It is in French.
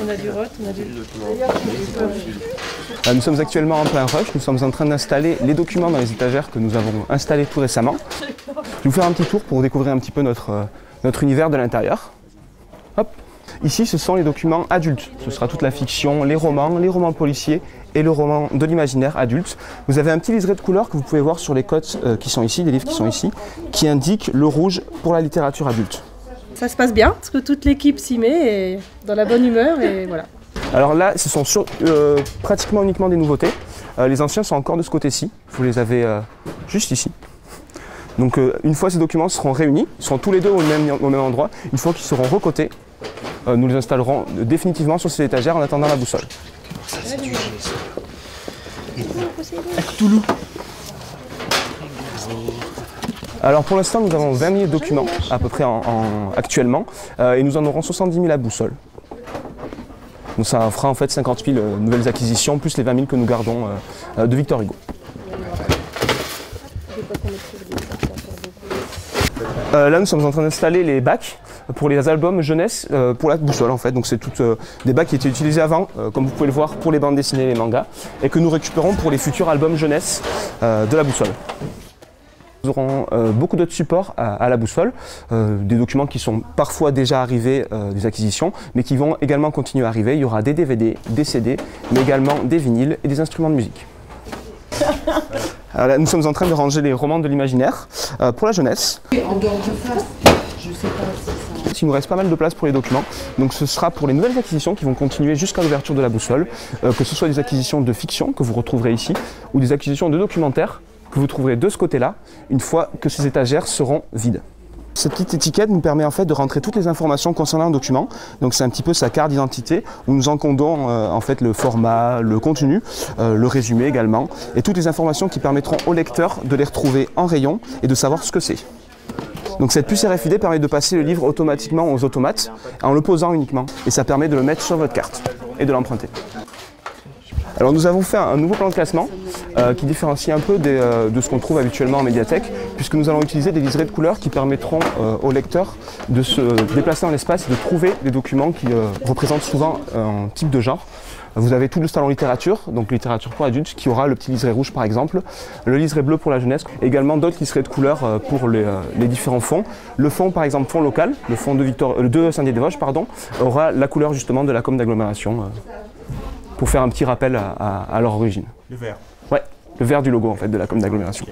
On a du rot, on a du... Nous sommes actuellement en plein rush, nous sommes en train d'installer les documents dans les étagères que nous avons installés tout récemment. Je vais vous faire un petit tour pour découvrir un petit peu notre univers de l'intérieur. Hop. Ici, ce sont les documents adultes. Ce sera toute la fiction, les romans policiers et le roman de l'imaginaire adulte. Vous avez un petit liseré de couleur que vous pouvez voir sur les cotes qui sont ici, les livres qui sont ici, qui indique le rouge pour la littérature adulte. Ça se passe bien, parce que toute l'équipe s'y met, et dans la bonne humeur, et voilà. Alors là, ce sont pratiquement uniquement des nouveautés. Les anciens sont encore de ce côté-ci. Vous les avez juste ici. Donc une fois ces documents seront réunis, ils seront tous les deux au même endroit. Une fois qu'ils seront recotés, nous les installerons définitivement sur ces étagères en attendant la boussole. Ça, c'est du Cthulhu. Alors pour l'instant, nous avons 20 000 documents à peu près actuellement et nous en aurons 70 000 à boussole. Donc ça fera en fait 50 000 nouvelles acquisitions, plus les 20 000 que nous gardons de Victor Hugo. Là, nous sommes en train d'installer les bacs pour les albums jeunesse pour la boussole en fait. Donc c'est toutes des bacs qui étaient utilisés avant, comme vous pouvez le voir, pour les bandes dessinées et les mangas, et que nous récupérons pour les futurs albums jeunesse de la boussole. Nous aurons beaucoup d'autres supports à la boussole, des documents qui sont parfois déjà arrivés des acquisitions, mais qui vont également continuer à arriver. Il y aura des DVD, des CD, mais également des vinyles et des instruments de musique. Alors là, nous sommes en train de ranger les romans de l'imaginaire pour la jeunesse. En dehors de ça, je sais pas si ça... Il nous reste pas mal de place pour les documents, donc ce sera pour les nouvelles acquisitions qui vont continuer jusqu'à l'ouverture de la boussole, que ce soit des acquisitions de fiction que vous retrouverez ici, ou des acquisitions de documentaires que vous trouverez de ce côté-là, une fois que ces étagères seront vides. Cette petite étiquette nous permet en fait de rentrer toutes les informations concernant un document. Donc c'est un petit peu sa carte d'identité où nous encodons en fait le format, le contenu, le résumé également, et toutes les informations qui permettront au lecteur de les retrouver en rayon et de savoir ce que c'est. Donc cette puce RFID permet de passer le livre automatiquement aux automates en le posant uniquement, et ça permet de le mettre sur votre carte et de l'emprunter. Alors nous avons fait un nouveau plan de classement qui différencie un peu de ce qu'on trouve habituellement en médiathèque, puisque nous allons utiliser des liserés de couleurs qui permettront aux lecteurs de se déplacer dans l'espace et de trouver des documents qui représentent souvent un type de genre. Vous avez tout le salon littérature, donc littérature pour adultes, qui aura le petit liseré rouge par exemple, le liseré bleu pour la jeunesse, et également d'autres liserés de couleurs pour les différents fonds. Le fond par exemple, fond local, le fond de Saint-Dié-des-Vosges, pardon, aura la couleur justement de la com d'agglomération. Pour faire un petit rappel à leur origine. Le vert. Ouais, le vert du logo en fait de la com d'agglomération.